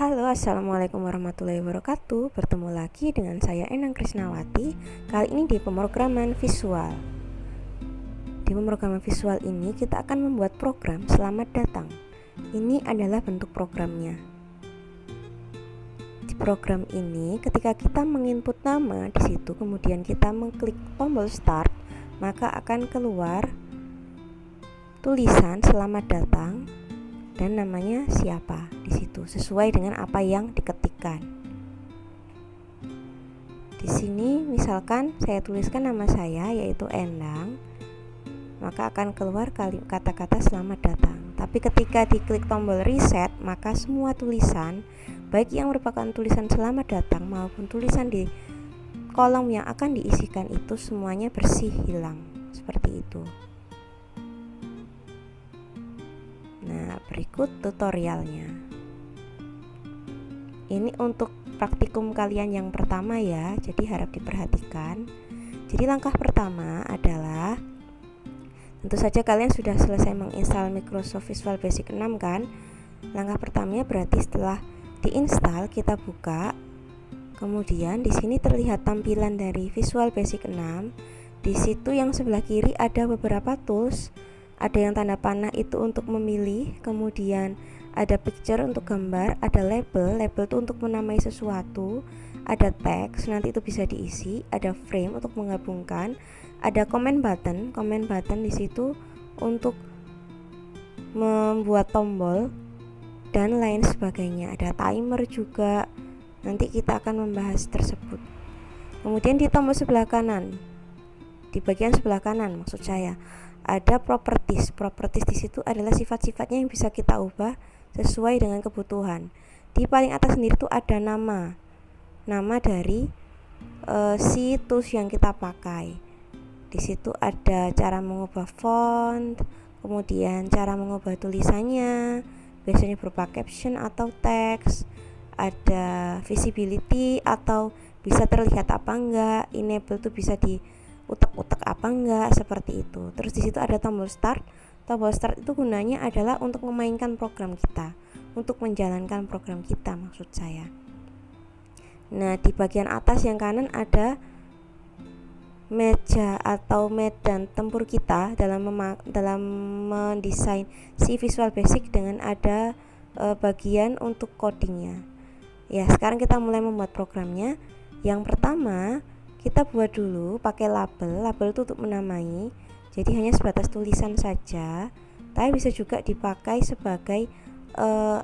Halo, assalamualaikum warahmatullahi wabarakatuh. Bertemu lagi dengan saya Enang Krisnawati. Kali ini di pemrograman visual. Di pemrograman visual ini kita akan membuat program selamat datang. Ini adalah bentuk programnya. Di program ini, ketika kita menginput nama di situ, kemudian kita mengklik tombol start, maka akan keluar tulisan selamat datang dan namanya siapa di situ sesuai dengan apa yang diketikkan. Di sini misalkan saya tuliskan nama saya yaitu Endang, maka akan keluar kata-kata selamat datang. Tapi ketika diklik tombol reset, maka semua tulisan baik yang merupakan tulisan selamat datang maupun tulisan di kolom yang akan diisikan itu semuanya bersih hilang. Seperti itu. Nah, berikut tutorialnya. Ini untuk praktikum kalian yang pertama ya, jadi harap diperhatikan. Jadi langkah pertama adalah tentu saja kalian sudah selesai menginstal Microsoft Visual Basic 6 kan? Langkah pertamanya berarti setelah diinstal kita buka. Kemudian di sini terlihat tampilan dari Visual Basic 6. Di situ yang sebelah kiri ada beberapa tools. Ada yang tanda panah itu untuk memilih, kemudian ada picture untuk gambar, ada label itu untuk menamai sesuatu, ada teks, nanti itu bisa diisi, ada frame untuk menggabungkan, ada comment button di situ untuk membuat tombol dan lain sebagainya. Ada timer juga. Nanti kita akan membahas tersebut. Kemudian di tombol sebelah kanan, di bagian sebelah kanan maksud saya, ada properties di situ adalah sifat-sifatnya yang bisa kita ubah sesuai dengan kebutuhan. Di paling atas sendiri itu ada nama dari si tools yang kita pakai. Di situ ada cara mengubah font, kemudian cara mengubah tulisannya, biasanya berupa caption atau teks, ada visibility atau bisa terlihat apa enggak, enable itu bisa di utak-utak apa enggak, seperti itu. Terus di situ ada tombol start. Tombol start itu gunanya adalah untuk memainkan program kita, untuk menjalankan program kita maksud saya. Nah, di bagian atas yang kanan ada meja atau medan tempur kita dalam mendesain si Visual Basic dengan ada bagian untuk codingnya. Ya, sekarang kita mulai membuat programnya. Yang pertama, kita buat dulu pakai label itu untuk menamai, jadi hanya sebatas tulisan saja, tapi bisa juga dipakai sebagai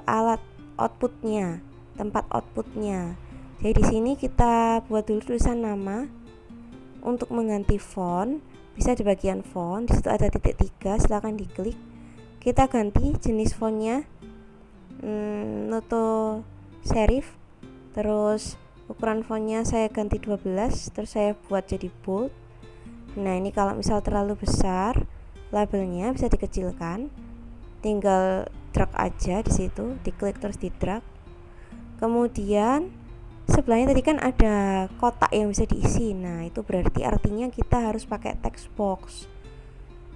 alat outputnya, tempat outputnya. Jadi di sini kita buat dulu tulisan nama. Untuk mengganti font, bisa di bagian font, di situ ada titik 3, silakan diklik. Kita ganti jenis fontnya Noto serif, terus ukuran fontnya saya ganti 12, terus saya buat jadi bold. Nah, ini kalau misal terlalu besar, labelnya bisa dikecilkan. Tinggal drag aja di situ, diklik terus di drag. Kemudian sebelahnya tadi kan ada kotak yang bisa diisi. Nah, itu berarti artinya kita harus pakai text box.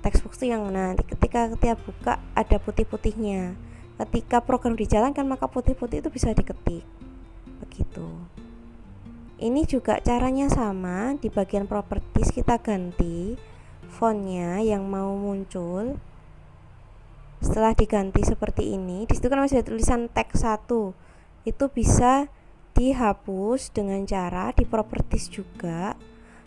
Text box itu yang nanti ketika kita buka ada putih-putihnya. Ketika program dijalankan maka putih-putih itu bisa diketik. Begitu. Ini juga caranya sama, di bagian properties kita ganti fontnya yang mau muncul. Setelah diganti seperti ini, di situ kan masih ada tulisan teks 1. Itu bisa dihapus dengan cara di properties juga.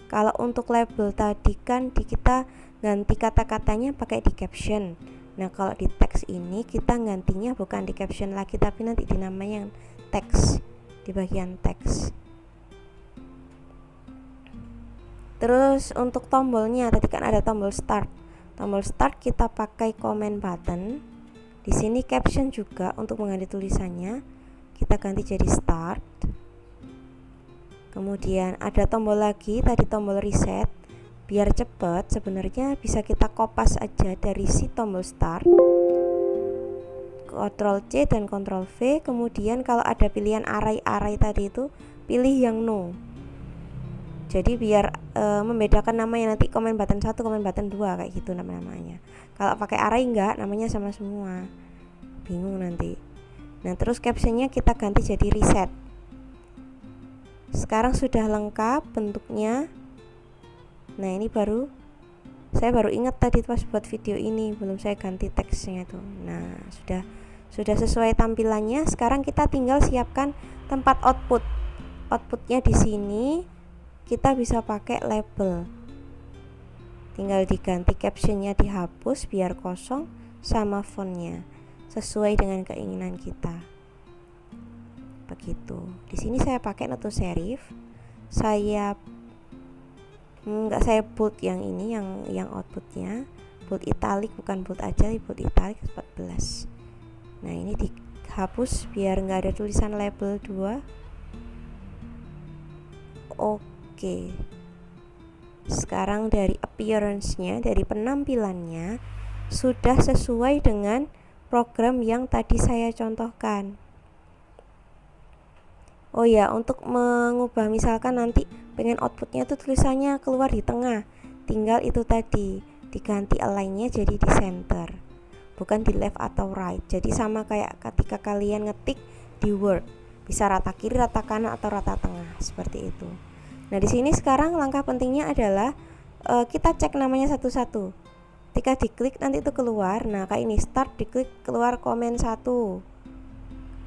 Kalau untuk label tadi kan kita ganti kata-katanya pakai di caption. Nah, kalau di teks ini kita gantinya bukan di caption lagi, tapi nanti dinamanya yang teks, di bagian teks. Terus untuk tombolnya tadi kan ada tombol start. Tombol start kita pakai comment button. Di sini caption juga untuk mengganti tulisannya. Kita ganti jadi start. Kemudian ada tombol lagi, tadi tombol reset. Biar cepat, sebenarnya bisa kita kopas aja dari si tombol start. Ctrl C dan Ctrl V. Kemudian kalau ada pilihan array tadi itu, pilih yang no. Jadi biar membedakan namanya nanti comment button 1, comment button 2 kayak gitu namanya. Kalau pakai array enggak, namanya sama semua. Bingung nanti. Nah, terus captionnya kita ganti jadi reset. Sekarang sudah lengkap bentuknya. Nah, ini saya baru ingat tadi pas buat video ini belum saya ganti teksnya tuh. Nah, sudah sesuai tampilannya. Sekarang kita tinggal siapkan tempat output. Outputnya di sini kita bisa pakai label. Tinggal diganti captionnya, dihapus biar kosong, sama fontnya sesuai dengan keinginan kita. Begitu. Di sini saya pakai noto serif. Saya bold yang ini, yang outputnya bold italic, bukan bold aja, bold italic 14. Nah, ini dihapus biar nggak ada tulisan label 2. Oke. Sekarang dari appearance-nya, dari penampilannya sudah sesuai dengan program yang tadi saya contohkan. Oh ya, untuk mengubah misalkan nanti pengen outputnya tuh tulisannya keluar di tengah, tinggal itu tadi diganti align-nya jadi di center, bukan di left atau right. Jadi sama kayak ketika kalian ngetik di Word, bisa rata kiri, rata kanan, atau rata tengah, seperti itu. Nah, di sini sekarang langkah pentingnya adalah kita cek namanya satu-satu. Ketika diklik nanti itu keluar. Nah, kayak ini, start, diklik keluar komen 1.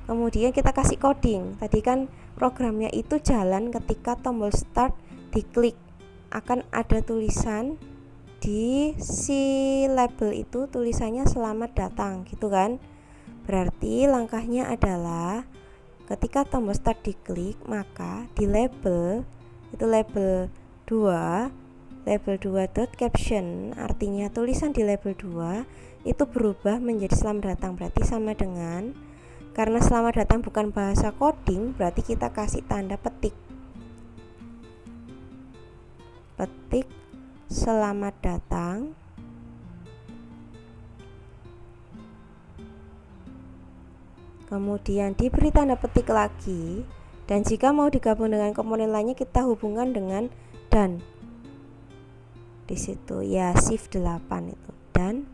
Kemudian kita kasih coding. Tadi kan programnya itu jalan ketika tombol start diklik. Akan ada tulisan di si label itu, tulisannya selamat datang gitu kan. Berarti langkahnya adalah ketika tombol start diklik, maka di label itu label 2.caption, artinya tulisan di label 2 itu berubah menjadi selamat datang. Berarti sama dengan, karena selamat datang bukan bahasa coding, berarti kita kasih tanda petik selamat datang. Kemudian diberi tanda petik lagi, dan jika mau digabung dengan komponen lainnya kita hubungkan dengan dan. Di situ ya shift 8 itu, dan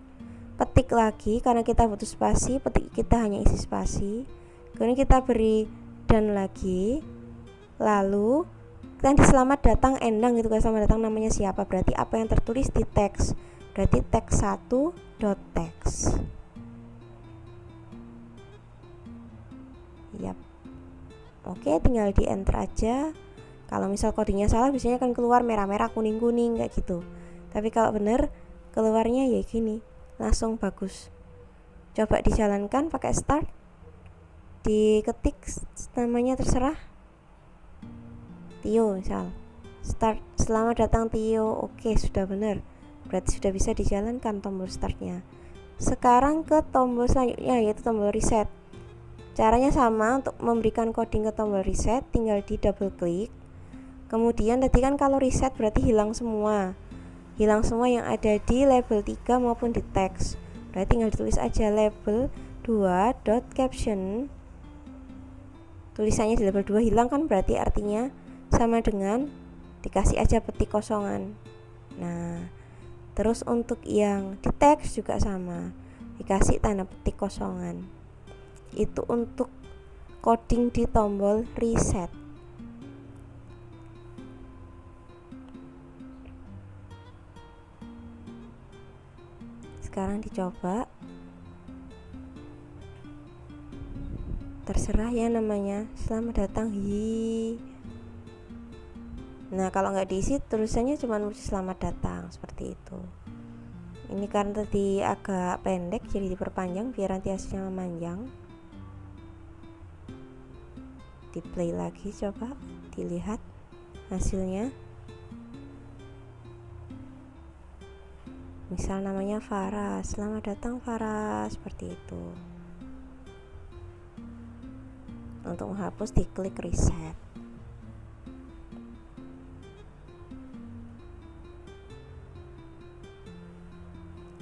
petik lagi karena kita butuh spasi, petik kita hanya isi spasi. Kemudian kita beri dan lagi, lalu nanti selamat datang Endang gitu kan, selamat datang namanya siapa, berarti apa yang tertulis di teks, berarti teks 1.text. Yap. Oke, tinggal di enter aja. Kalau misal codingnya salah biasanya akan keluar merah-merah, kuning-kuning kayak gitu. Tapi kalau bener keluarnya ya gini, langsung bagus. Coba dijalankan pakai start, diketik namanya terserah, Tio misal, start, selamat datang Tio. Oke, sudah bener, berarti sudah bisa dijalankan tombol startnya. Sekarang ke tombol selanjutnya, yaitu tombol reset. Caranya sama, untuk memberikan coding ke tombol reset tinggal di double klik. Kemudian tadi kan kalau reset berarti hilang semua yang ada di label 3 maupun di teks. Berarti tinggal ditulis aja label 2.caption. Tulisannya di label 2 hilang kan, berarti artinya sama dengan dikasih aja petik kosongan. Nah, terus untuk yang di teks juga sama, dikasih tanda petik kosongan. Itu untuk coding di tombol reset. Sekarang dicoba, terserah ya namanya, selamat datang hi. Nah, kalau nggak diisi tulisannya cuma selamat datang, seperti itu. Ini karena tadi agak pendek jadi diperpanjang biar nanti hasilnya memanjang. Di play lagi, coba dilihat hasilnya. Misal namanya Farah, selamat datang Farah, seperti itu. Untuk menghapus diklik reset.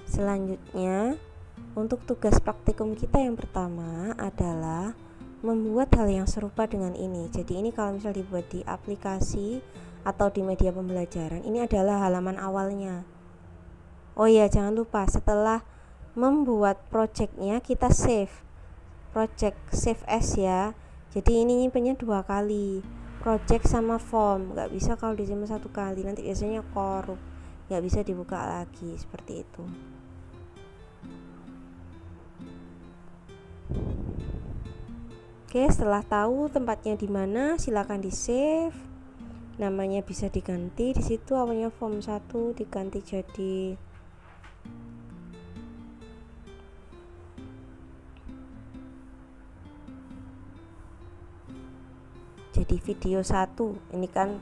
Selanjutnya, untuk tugas praktikum kita yang pertama adalah membuat hal yang serupa dengan ini. Jadi ini kalau misal dibuat di aplikasi atau di media pembelajaran, ini adalah halaman awalnya. Oh iya, jangan lupa setelah membuat projectnya kita save. project save as ya. Jadi ini nyimpennya 2 kali, project sama form. Nggak bisa kalau disimpan 1 kali, nanti biasanya korup, nggak bisa dibuka lagi, seperti itu. Oke, setelah tahu tempatnya di mana, silakan di save. Namanya bisa diganti di situ, awalnya form 1 diganti jadi video 1. Ini kan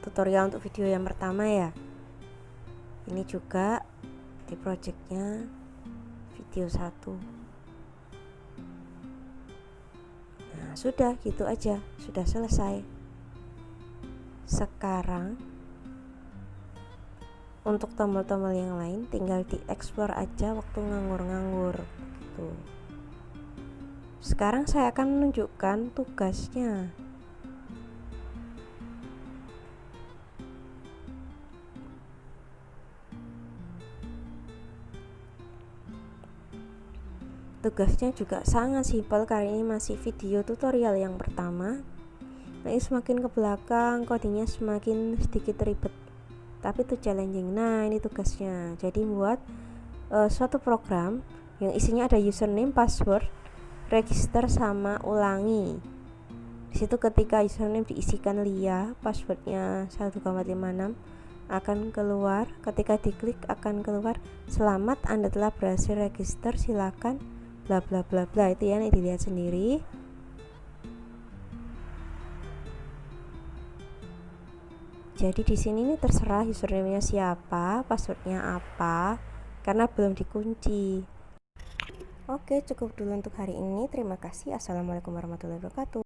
tutorial untuk video yang pertama ya. Ini juga di projectnya video 1. Nah, sudah gitu aja, sudah selesai. Sekarang untuk tombol-tombol yang lain tinggal di explore aja waktu nganggur-nganggur gitu. Sekarang saya akan menunjukkan tugasnya. Tugasnya juga sangat simpel karena ini masih video tutorial yang pertama. Nah, ini semakin ke belakang codingnya semakin sedikit ribet, tapi itu challenging. Nah, ini tugasnya. Jadi buat suatu program yang isinya ada username, password, register sama ulangi. Di situ ketika username diisikan Lia, passwordnya 12,56 akan keluar. Ketika diklik akan keluar selamat Anda telah berhasil register, silakan bla bla bla bla. Itu ya, nih dilihat sendiri. Jadi di sini nih terserah username-nya siapa, passwordnya apa, karena belum dikunci. Oke, cukup dulu untuk hari ini. Terima kasih. Assalamualaikum warahmatullahi wabarakatuh.